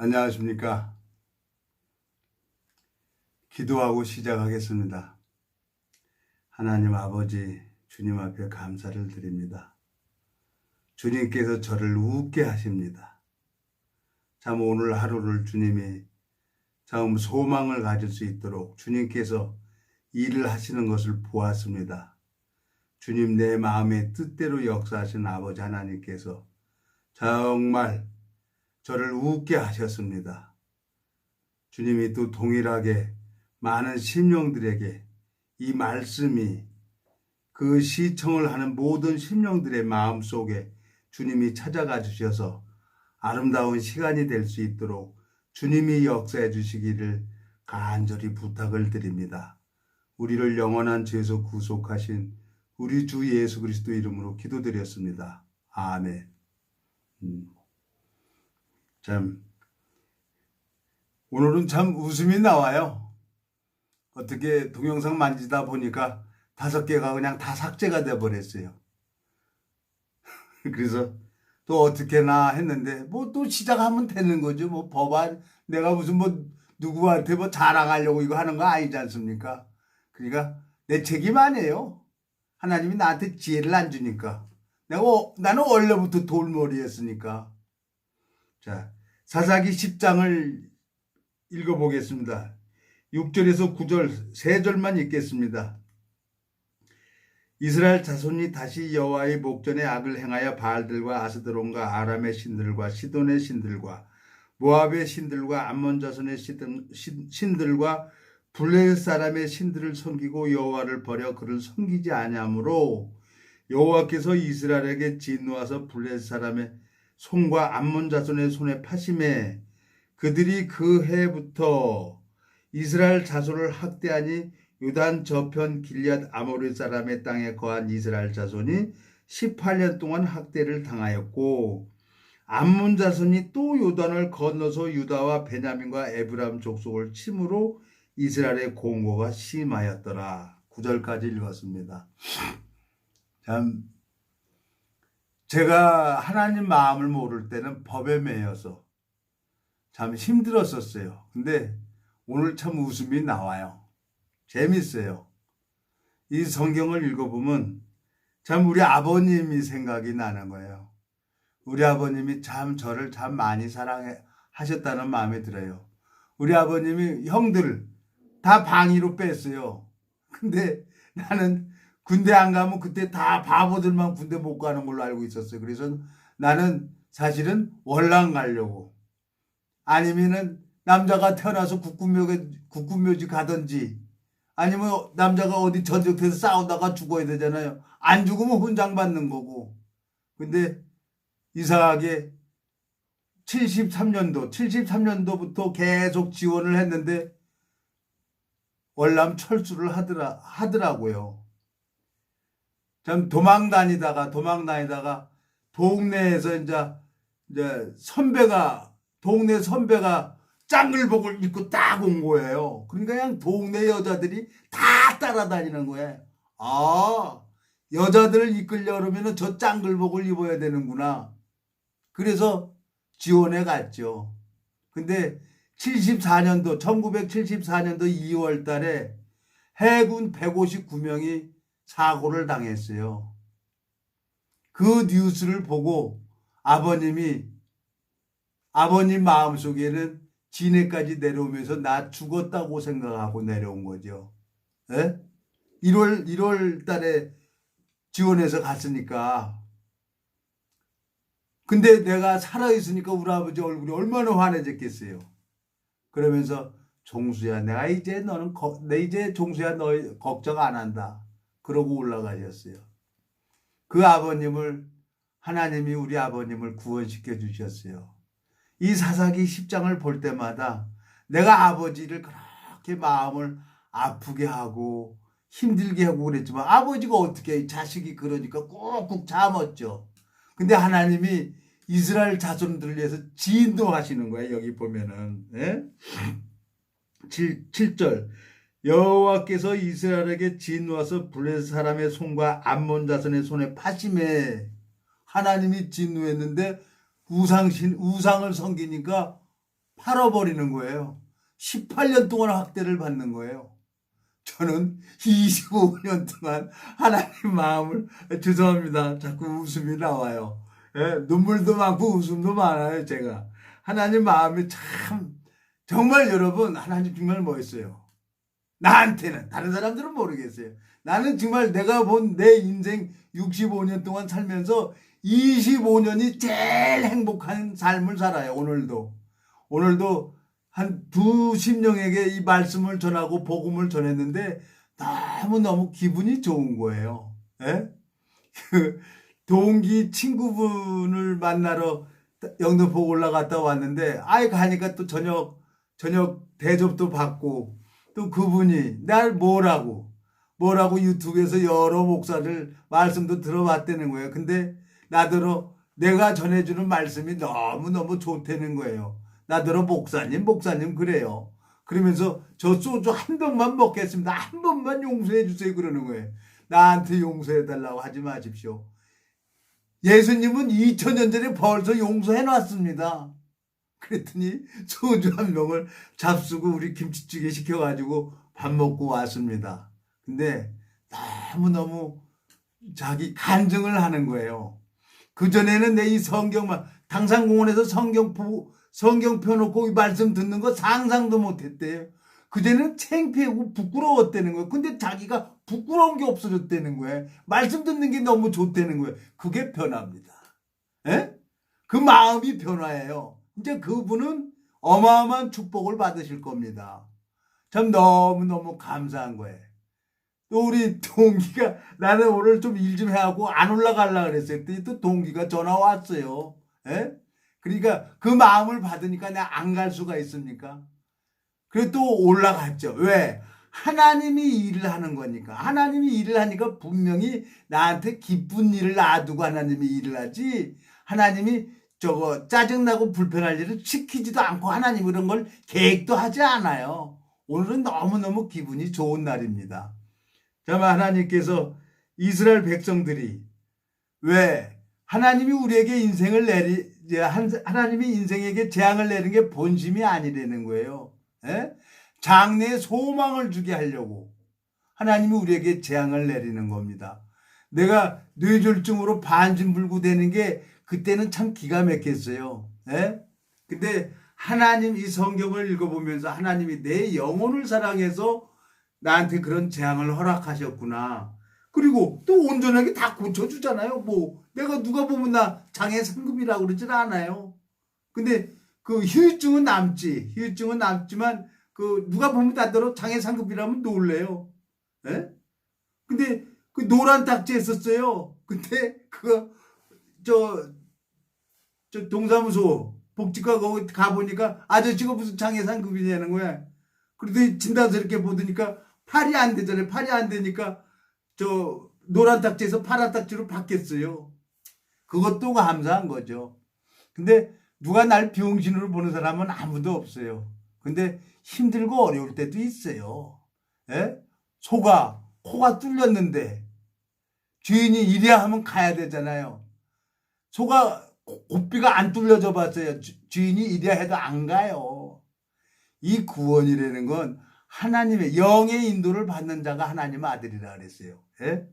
안녕하십니까. 기도하고 시작하겠습니다. 하나님 아버지, 주님 앞에 감사를 드립니다. 주님께서 저를 웃게 하십니다. 참 오늘 하루를 주님이 참 소망을 가질 수 있도록 주님께서 일을 하시는 것을 보았습니다. 주님 내 마음의 뜻대로 역사하신 아버지 하나님께서 정말 저를 웃게 하셨습니다. 주님이 또 동일하게 많은 심령들에게 이 말씀이 그 시청을 하는 모든 심령들의 마음속에 주님이 찾아가 주셔서 아름다운 시간이 될 수 있도록 주님이 역사해 주시기를 간절히 부탁을 드립니다. 우리를 영원한 죄에서 구속하신 우리 주 예수 그리스도 이름으로 기도드렸습니다. 아멘. 참 오늘은 참 웃음이 나와요. 어떻게 동영상 만지다 보니까 5개가 그냥 다 삭제가 돼 버렸어요. 그래서 또 어떻게나 했는데 뭐 또 시작하면 되는 거죠. 뭐 법안 내가 무슨 뭐 누구한테 뭐 자랑하려고 이거 하는 거 아니지 않습니까? 그러니까 내 책임 아니에요. 하나님이 나한테 지혜를 안 주니까. 나는 원래부터 돌머리였으니까. 자, 사사기 10장을 읽어보겠습니다. 6절에서 9절 3절만 읽겠습니다. 이스라엘 자손이 다시 여호와의 목전에 악을 행하여 바알들과 아스드론과 아람의 신들과 시돈의 신들과 모압의 신들과 암몬 자손의 신들과 블레셋 사람의 신들을 섬기고 여호와를 버려 그를 섬기지 아니하므로 여호와께서 이스라엘에게 진노하사 블레셋 사람의 손과 암몬 자손의 손에 파심해 그들이 그 해부터 이스라엘 자손을 학대하니 요단 저편 길앗 아모리 사람의 땅에 거한 이스라엘 자손이 18년 동안 학대를 당하였고 암몬 자손이 또 요단을 건너서 유다와 베냐민과 에브라임 족속을 침으로 이스라엘의 공고가 심하였더라. 9절까지 읽었습니다. 참 제가 하나님 마음을 모를 때는 법에 매여서 참 힘들었었어요. 근데 오늘 참 웃음이 나와요. 재밌어요. 이 성경을 읽어보면 참 우리 아버님이 생각이 나는 거예요. 우리 아버님이 참 저를 참 많이 사랑하셨다는 마음이 들어요. 우리 아버님이 형들 다 방위로 뺐어요. 근데 나는 군대 안 가면 그때 다 바보들만 군대 못 가는 걸로 알고 있었어요. 그래서 나는 사실은 월남 가려고 아니면은 남자가 태어나서 국군묘지 가든지 아니면 남자가 어디 전쟁터에서 싸우다가 죽어야 되잖아요. 안 죽으면 훈장 받는 거고. 근데 이상하게 73년도부터 계속 지원을 했는데 월남 철수를 하더라고요. 참 도망 다니다가 동네에서 이제 동네 선배가 짱글복을 입고 딱 온 거예요. 그러니까 그냥 동네 여자들이 다 따라다니는 거예요. 아, 여자들을 이끌려 그러면 저 짱글복을 입어야 되는구나. 그래서 지원해 갔죠. 근데 1974년도 2월 달에 해군 159명이 사고를 당했어요. 그 뉴스를 보고 아버님 마음속에는 진해까지 내려오면서 나 죽었다고 생각하고 내려온 거죠. 에? 1월 달에 지원해서 갔으니까. 근데 내가 살아있으니까 우리 아버지 얼굴이 얼마나 환해졌겠어요. 그러면서 종수야, 종수야, 너 걱정 안 한다. 그러고 올라가셨어요. 그 아버님을, 하나님이 우리 아버님을 구원시켜 주셨어요. 이 사사기 10장을 볼 때마다 내가 아버지를 그렇게 마음을 아프게 하고 힘들게 하고 그랬지만 아버지가 어떻게 자식이 그러니까 꾹꾹 참았죠. 근데 하나님이 이스라엘 자손들을 위해서 진노하시는 거예요. 여기 보면은 7절 여호와께서 이스라엘에게 진노하서 블레셋 사람의 손과 암몬 자손의 손에 파심해. 하나님이 진노했는데 우상을 섬기니까 팔아버리는 거예요. 18년 동안 학대를 받는 거예요. 저는 25년 동안 하나님 마음을, 죄송합니다. 자꾸 웃음이 나와요. 예, 눈물도 많고 웃음도 많아요, 제가. 하나님 마음이 참, 정말 여러분, 하나님 정말 멋있어요. 나한테는, 다른 사람들은 모르겠어요. 나는 정말 내가 본 내 인생 65년 동안 살면서 25년이 제일 행복한 삶을 살아요, 오늘도 한 20명에게 이 말씀을 전하고 복음을 전했는데 너무너무 기분이 좋은 거예요. 예? 그 동기 친구분을 만나러 영등포 올라갔다 왔는데 가니까 또 저녁 대접도 받고 또 그분이 날 뭐라고 유튜브에서 여러 목사들 말씀도 들어봤다는 거예요. 근데 나더러 내가 전해주는 말씀이 너무너무 좋다는 거예요. 나더러 목사님 그래요. 그러면서 저 소주 한 병만 먹겠습니다. 한 번만 용서해 주세요 그러는 거예요. 나한테 용서해 달라고 하지 마십시오. 예수님은 2000년 전에 벌써 용서해 놨습니다. 그랬더니 소주 한 병을 잡수고 우리 김치찌개 시켜가지고 밥 먹고 왔습니다. 근데 너무너무 자기 간증을 하는 거예요. 그전에는 내 이 성경만, 당산공원에서 성경 펴놓고 이 말씀 듣는 거 상상도 못했대요. 그전에는 창피하고 부끄러웠다는 거예요. 근데 자기가 부끄러운 게 없어졌다는 거예요. 말씀 듣는 게 너무 좋다는 거예요. 그게 변화입니다. 에? 그 마음이 변화예요. 이제 그분은 어마어마한 축복을 받으실 겁니다. 참 너무너무 감사한 거예요. 또 우리 동기가 나는 오늘 좀 일 좀 해하고 안 올라가려고 그랬어요. 또 동기가 전화 왔어요. 에? 그러니까 그 마음을 받으니까 내가 안 갈 수가 있습니까? 그래 또 올라갔죠. 왜? 하나님이 일을 하는 거니까. 하나님이 일을 하니까 분명히 나한테 기쁜 일을 놔두고 하나님이 일을 하지. 하나님이 짜증나고 불편할 일을 시키지도 않고 하나님 이런 걸 계획도 하지 않아요. 오늘은 너무너무 기분이 좋은 날입니다. 정말 하나님께서 이스라엘 백성들이 왜 하나님이 우리에게 하나님이 인생에게 재앙을 내는 게 본심이 아니라는 거예요. 에? 장래에 소망을 주게 하려고 하나님이 우리에게 재앙을 내리는 겁니다. 내가 뇌졸중으로 반신불구되는 게 그때는 참 기가 막혔어요. 에? 근데 하나님 이 성경을 읽어보면서 하나님이 내 영혼을 사랑해서 나한테 그런 재앙을 허락하셨구나. 그리고 또 온전하게 다 고쳐주잖아요. 뭐 내가 누가 보면 나 장애 상급이라고 그러질 않아요. 근데 그 후유증은 남지만 그 누가 보면 나더러 장애 상급이라면 놀래요. 예? 근데 그 노란 딱지 했었어요. 근데 그거 저 동사무소 복지과 거기 가보니까 아저씨가 무슨 장애 상급이냐는 거야. 그래도 진단서 이렇게 보더니까 팔이 안 되잖아요. 팔이 안 되니까 저 노란 딱지에서 파란 딱지로 바뀌었어요. 그것도 감사한 거죠. 근데 누가 날 병신으로 보는 사람은 아무도 없어요. 근데 힘들고 어려울 때도 있어요. 에? 코가 뚫렸는데 주인이 이래야 하면 가야 되잖아요. 고삐가 안 뚫려져 봤어요. 주인이 이래야 해도 안 가요. 이 구원이라는 건 하나님의 영의 인도를 받는 자가 하나님의 아들이라 그랬어요. 예?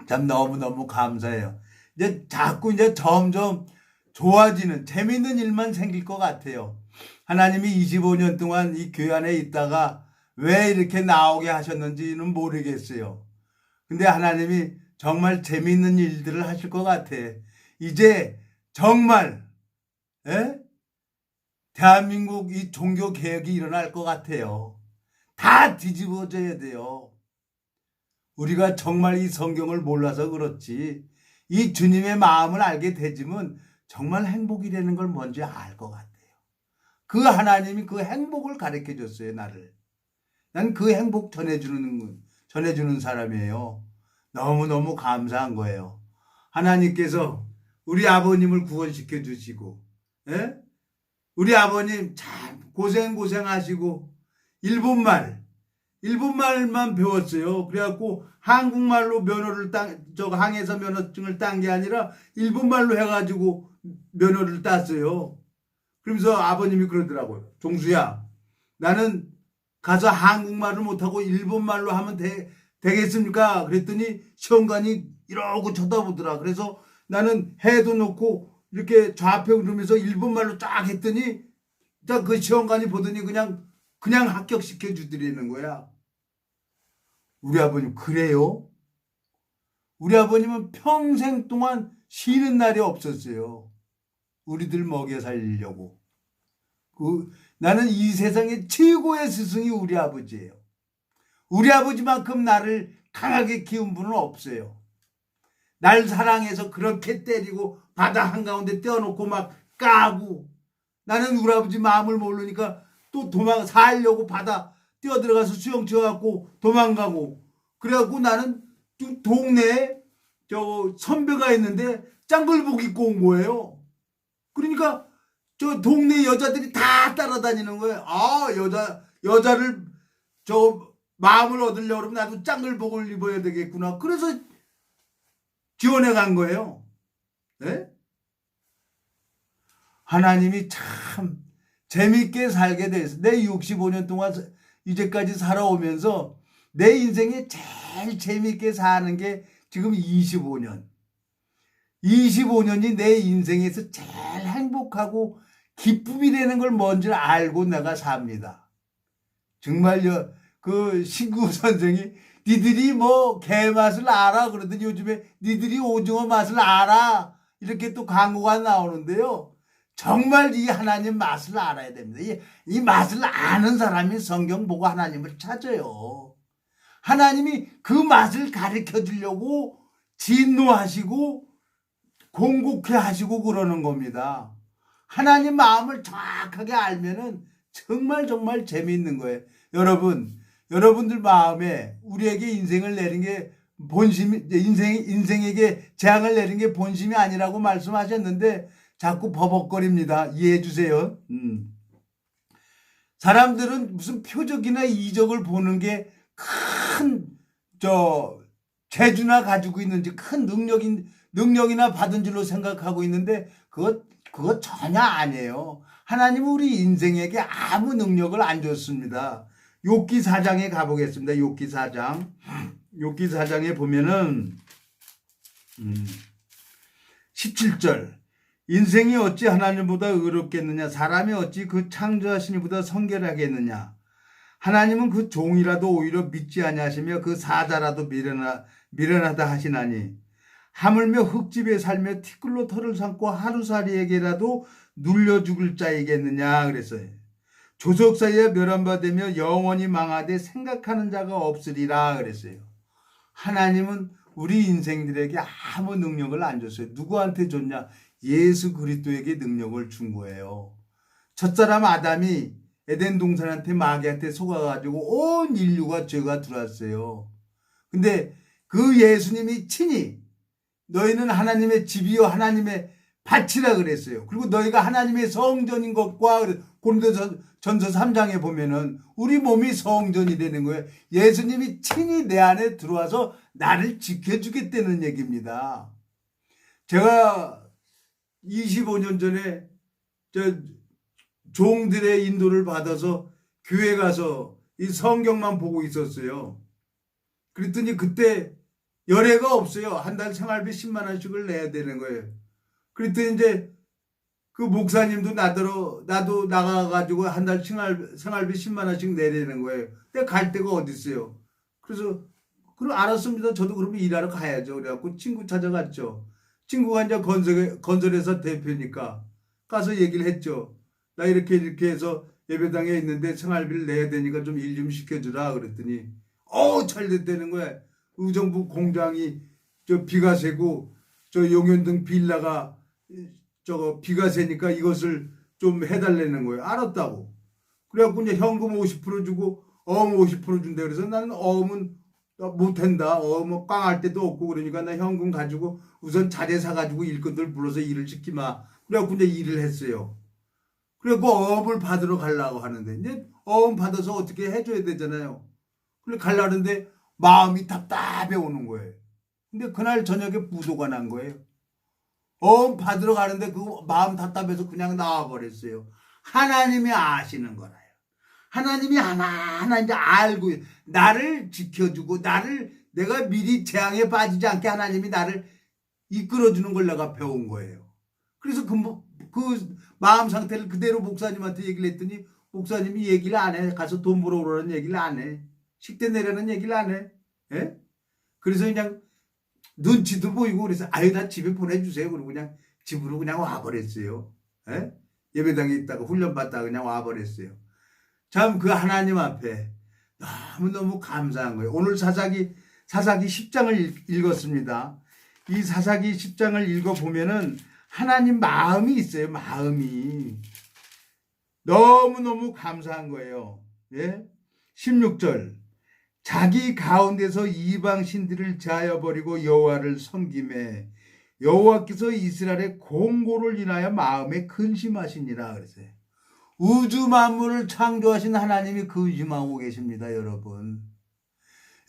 참 너무너무 감사해요. 이제 점점 좋아지는 재미있는 일만 생길 것 같아요. 하나님이 25년 동안 이 교회 안에 있다가 왜 이렇게 나오게 하셨는지는 모르겠어요. 근데 하나님이 정말 재미있는 일들을 하실 것 같아. 이제 정말 대한민국 이 종교 개혁이 일어날 것 같아요. 다 뒤집어져야 돼요. 우리가 정말 이 성경을 몰라서 그렇지 이 주님의 마음을 알게 되지면 정말 행복이라는 걸 먼저 알 것 같아요. 그 하나님이 그 행복을 가르쳐 줬어요. 나를. 난 그 행복 전해주는 사람이에요. 너무너무 감사한 거예요. 하나님께서 우리 아버님을 구원시켜 주시고 우리 아버님 참 고생하시고 일본말 일본말만 배웠어요. 그래갖고 한국말로 항해사 면허증을 딴 게 아니라 일본말로 해가지고 면허를 땄어요. 그러면서 아버님이 그러더라고요. 종수야, 나는 가서 한국말을 못하고 일본말로 하면 되겠습니까? 그랬더니 시험관이 이러고 쳐다보더라. 그래서 나는 해도 놓고 이렇게 좌표 그러면서 일본말로 쫙 했더니 그 시험관이 보더니 그냥 합격시켜 주드리는 거야. 우리 아버님 그래요? 우리 아버님은 평생 동안 쉬는 날이 없었어요. 우리들 먹여 살리려고. 나는 이 세상의 최고의 스승이 우리 아버지예요. 우리 아버지만큼 나를 강하게 키운 분은 없어요. 날 사랑해서 그렇게 때리고 바다 한가운데 떼어놓고 막 까고, 나는 우리 아버지 마음을 모르니까 또 살려고 바다 뛰어들어가서 수영 쳐갖고 도망가고, 그래갖고 나는 동네에 선배가 있는데 짱글복 입고 온 거예요. 그러니까 저 동네 여자들이 다 따라다니는 거예요. 여자를 마음을 얻으려고 그러면 나도 짱글복을 입어야 되겠구나. 그래서 지원해 간 거예요. 네? 하나님이 참 재밌게 살게 돼서 내 65년 동안 이제까지 살아오면서 내 인생에 제일 재밌게 사는 게 지금 25년. 25년이 내 인생에서 제일 행복하고 기쁨이 되는 걸 뭔지 알고 내가 삽니다. 정말요. 그 신구 선생이 니들이 뭐 게 맛을 알아 그러더니 요즘에 니들이 오징어 맛을 알아 이렇게 또 광고가 나오는데요. 정말 이 하나님 맛을 알아야 됩니다. 이 맛을 아는 사람이 성경 보고 하나님을 찾아요. 하나님이 그 맛을 가르쳐 주려고 진노하시고 공곡해 하시고 그러는 겁니다. 하나님 마음을 정확하게 알면은 정말 재미있는 거예요. 여러분들 마음에 우리에게 인생을 내린 게 본심이, 인생에게 재앙을 내린 게 본심이 아니라고 말씀하셨는데 자꾸 버벅거립니다. 이해해 주세요. 사람들은 무슨 표적이나 이적을 보는 게 큰 재주나 가지고 있는지 큰 능력이나 받은 줄로 생각하고 있는데 그거 전혀 아니에요. 하나님은 우리 인생에게 아무 능력을 안 줬습니다. 욥기 4장에 가보겠습니다. 욥기 4장. 욥기 4장에 보면은 17절. 인생이 어찌 하나님보다 의롭겠느냐? 사람이 어찌 그 창조하신 이보다 성결하겠느냐? 하나님은 그 종이라도 오히려 믿지 아니하시며 그 사자라도 미련하다 하시나니 하물며 흙집에 살며 티끌로 털을 삼고 하루살이에게라도 눌려 죽을 자이겠느냐 그랬어요. 조석 사이에 멸함받으며 영원히 망하되 생각하는 자가 없으리라 그랬어요. 하나님은 우리 인생들에게 아무 능력을 안 줬어요. 누구한테 줬냐? 예수 그리스도에게 능력을 준 거예요. 첫사람 아담이 에덴 동산한테 마귀한테 속아가지고 온 인류가 죄가 들어왔어요. 근데 그 예수님이 친히 너희는 하나님의 집이요 하나님의 밭이라 그랬어요. 그리고 너희가 하나님의 성전인 것과 고린도전서 3장에 보면은 우리 몸이 성전이 되는 거예요. 예수님이 친히 내 안에 들어와서 나를 지켜주겠다는 얘기입니다. 제가 25년 전에 종들의 인도를 받아서 교회 가서 이 성경만 보고 있었어요. 그랬더니 그때 열애가 없어요. 한 달 생활비 10만 원씩을 내야 되는 거예요. 그랬더니 이제 그 목사님도 나도 나가가지고 한 달 생활비 10만 원씩 내라는 거예요. 근데 갈 데가 어디 있어요. 그래서 그럼 알았습니다. 저도 그러면 일하러 가야죠. 그래갖고 친구 찾아갔죠. 친구가 이제 건설회사 대표니까 가서 얘기를 했죠. 나 이렇게 해서 예배당에 있는데 생활비를 내야 되니까 좀 일 좀 시켜주라 그랬더니 잘 됐다는 거야. 의정부 공장이 비가 새고 용현동 빌라가 비가 새니까 이것을 좀 해달라는 거예요. 알았다고. 그래갖고 이제 현금 50% 주고 어음 50% 준다 그래서 나는 어음은 못한다. 어음은 꽝할 데도 없고 그러니까 나 현금 가지고 우선 자재 사가지고 일꾼들 불러서 일을 시키마. 그래갖고 이제 일을 했어요. 그리고 어음을 받으러 가려고 하는데 이제 어음 받아서 어떻게 해줘야 되잖아요. 그래 가려는데 마음이 답답해 오는 거예요. 근데 그날 저녁에 부도가 난 거예요. 받으러 가는데 그 마음 답답해서 그냥 나와버렸어요. 하나님이 아시는 거라요. 하나님이 하나하나 이제 알고 나를 지켜주고 내가 미리 재앙에 빠지지 않게 하나님이 나를 이끌어주는 걸 내가 배운 거예요. 그래서 그 마음 상태를 그대로 목사님한테 얘기를 했더니 목사님이 얘기를 안 해. 가서 돈 벌어오라는 얘기를 안 해. 식대 내라는 얘기를 안 해. 예? 그래서 그냥 눈치도 보이고 그래서 아유 나 집에 보내주세요. 그러고 그냥 집으로 그냥 와버렸어요. 예? 예배당에 있다가 훈련 받다가 그냥 와버렸어요. 참 그 하나님 앞에 너무너무 감사한 거예요. 오늘 사사기 10장을 읽었습니다. 이 사사기 10장을 읽어보면은 하나님 마음이 있어요. 마음이. 너무너무 감사한 거예요. 예? 16절. 자기 가운데서 이방 신들을 제하여 버리고 여호와를 섬김에 여호와께서 이스라엘의 공고를 인하여 마음에 근심하시니라 그랬어요. 우주 만물을 창조하신 하나님이 근심하고 계십니다, 여러분.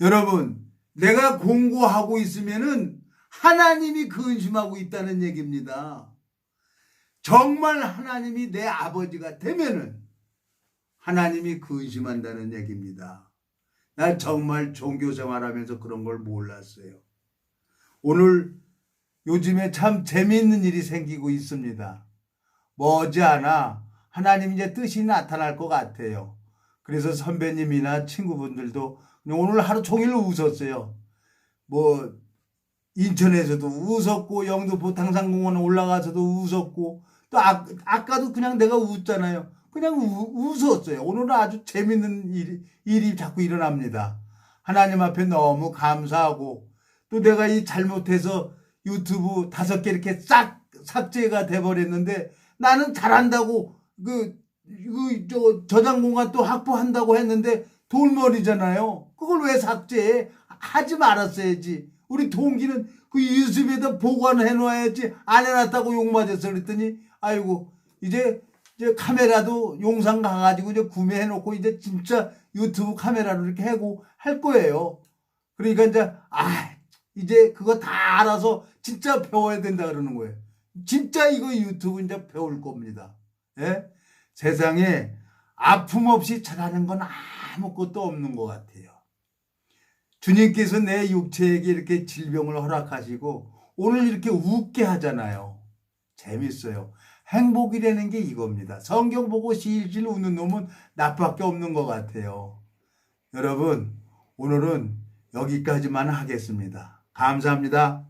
여러분, 내가 공고하고 있으면은 하나님이 근심하고 있다는 얘기입니다. 정말 하나님이 내 아버지가 되면은 하나님이 근심한다는 얘기입니다. 난 정말 종교 생활하면서 그런 걸 몰랐어요. 오늘 요즘에 참 재미있는 일이 생기고 있습니다. 머지않아 하나님 이제 뜻이 나타날 것 같아요. 그래서 선배님이나 친구분들도 오늘 하루 종일 웃었어요. 뭐 인천에서도 웃었고 영등포 당산공원 올라가서도 웃었고 또 아까도 그냥 내가 웃잖아요. 그냥 웃었어요. 오늘은 아주 재밌는 일이 자꾸 일어납니다. 하나님 앞에 너무 감사하고 또 내가 이 잘못해서 유튜브 5개 이렇게 싹 삭제가 돼버렸는데 나는 잘한다고 저장 공간 또 확보한다고 했는데 돌머리잖아요. 그걸 왜 삭제해? 하지 말았어야지. 우리 동기는 그 유튜브에다 보관해 놔야지 안 해놨다고 욕맞았어. 그랬더니 아이고 이제 카메라도 용산 가가지고 이제 구매해 놓고 이제 진짜 유튜브 카메라로 이렇게 하고 할 거예요. 그러니까 이제 그거 다 알아서 진짜 배워야 된다 그러는 거예요. 진짜 이거 유튜브 이제 배울 겁니다. 예? 세상에 아픔 없이 잘하는 건 아무것도 없는 것 같아요. 주님께서 내 육체에게 이렇게 질병을 허락하시고 오늘 이렇게 웃게 하잖아요. 재밌어요. 행복이라는 게 이겁니다. 성경 보고 실실 웃는 놈은 나밖에 없는 것 같아요. 여러분, 오늘은 여기까지만 하겠습니다. 감사합니다.